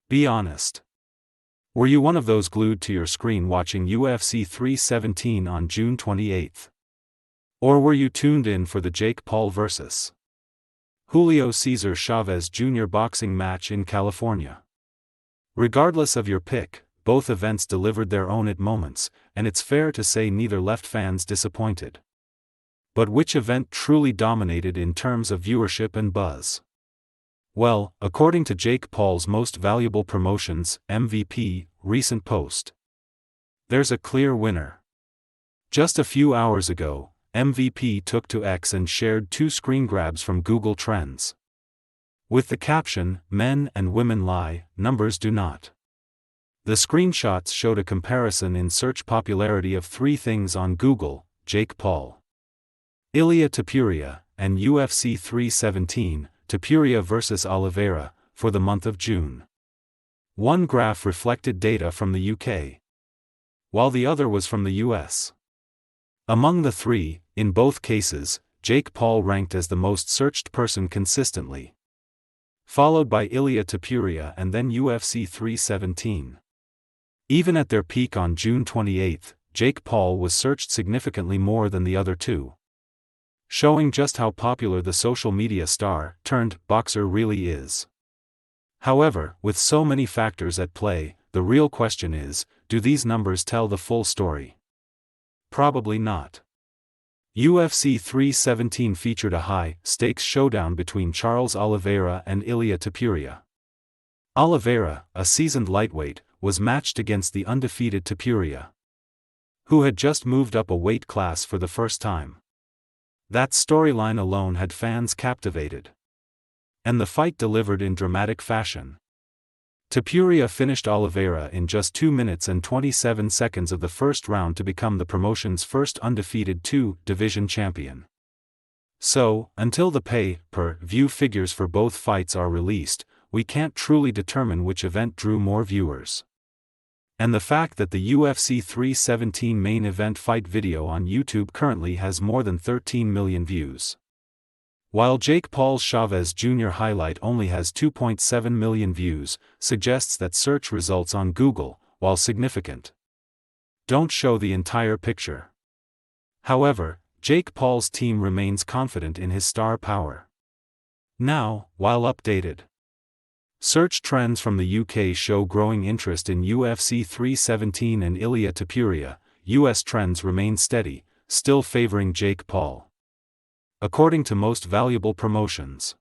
Be honest. Were you one of those glued to your screen watching UFC 317 on June 28? Or were you tuned in for the Jake Paul vs. Julio Cesar Chavez Jr. boxing match in California? Regardless of your pick, both events delivered their own it moments, and it's fair to say neither left fans disappointed. But which event truly dominated in terms of viewership and buzz? Well, according to Jake Paul's Most Valuable Promotions (MVP) recent post, there's a clear winner. Just a few hours ago, MVP took to X and shared 2 screen grabs from Google Trends. With the caption, "Men and women lie, numbers do not." The screenshots showed a comparison in search popularity of 3 things on Google: Jake Paul, Ilia Topuria, and UFC 317, Topuria vs. Oliveira, for the month of June. One graph reflected data from the UK, while the other was from the US. Among the 3, in both cases, Jake Paul ranked as the most searched person consistently, followed by Ilia Topuria and then UFC 317. Even at their peak on June 28, Jake Paul was searched significantly more than the other 2. Showing just how popular the social media star turned boxer really is. However, with so many factors at play, the real question is, do these numbers tell the full story? Probably not. UFC 317 featured a high-stakes showdown between Charles Oliveira and Ilia Topuria. Oliveira, a seasoned lightweight, was matched against the undefeated Topuria, who had just moved up a weight class for the first time. That storyline alone had fans captivated. And the fight delivered in dramatic fashion. Topuria finished Oliveira in just 2 minutes and 27 seconds of the first round to become the promotion's first undefeated 2-division champion. So, until the pay-per-view figures for both fights are released, we can't truly determine which event drew more viewers. And the fact that the UFC 317 main event fight video on YouTube currently has more than 13 million views, while Jake Paul's Chavez Jr. highlight only has 2.7 million views, suggests that search results on Google, while significant, don't show the entire picture. However, Jake Paul's team remains confident in his star power. Now, while updated search trends from the UK show growing interest in UFC 317 and Ilia Topuria, US trends remain steady, still favoring Jake Paul, according to Most Valuable Promotions.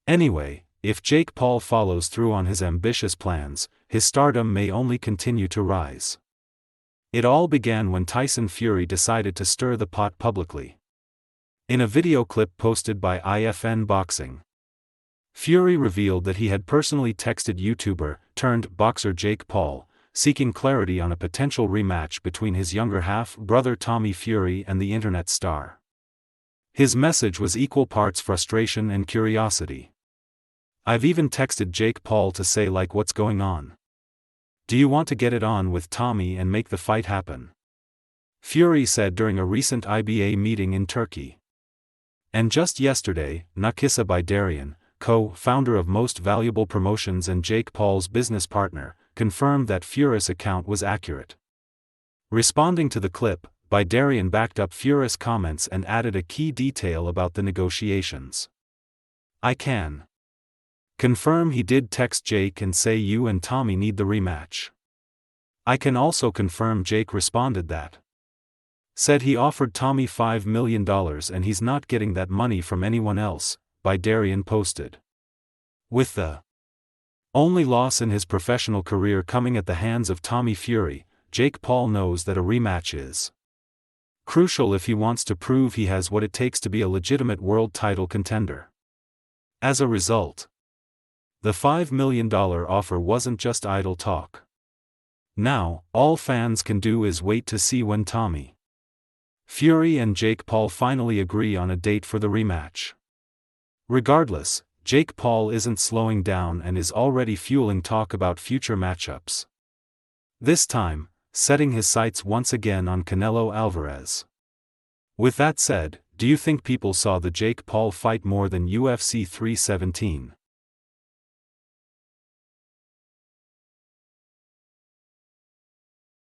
Anyway, if Jake Paul follows through on his ambitious plans, his stardom may only continue to rise. It all began when Tyson Fury decided to stir the pot publicly. In a video clip posted by IFN Boxing, Fury revealed that he had personally texted YouTuber-turned-boxer Jake Paul, seeking clarity on a potential rematch between his younger half-brother Tommy Fury and the internet star. His message was equal parts frustration and curiosity. "I've even texted Jake Paul to say like what's going on. Do you want to get it on with Tommy and make the fight happen?" Fury said during a recent IBA meeting in Turkey. And just yesterday, Nakisa Bidarian, co-founder of Most Valuable Promotions and Jake Paul's business partner, confirmed that Fury's account was accurate. Responding to the clip, Bidarian backed up Fury's comments and added a key detail about the negotiations. "I can confirm he did text Jake and say you and Tommy need the rematch. I can also confirm Jake responded that. Said he offered Tommy $5 million and he's not getting that money from anyone else," Bidarian posted. With the only loss in his professional career coming at the hands of Tommy Fury, Jake Paul knows that a rematch is crucial if he wants to prove he has what it takes to be a legitimate world title contender. As a result, the $5 million offer wasn't just idle talk. Now, all fans can do is wait to see when Tommy Fury and Jake Paul finally agree on a date for the rematch. Regardless, Jake Paul isn't slowing down and is already fueling talk about future matchups. This time, setting his sights once again on Canelo Alvarez. With that said, do you think people saw the Jake Paul fight more than UFC 317?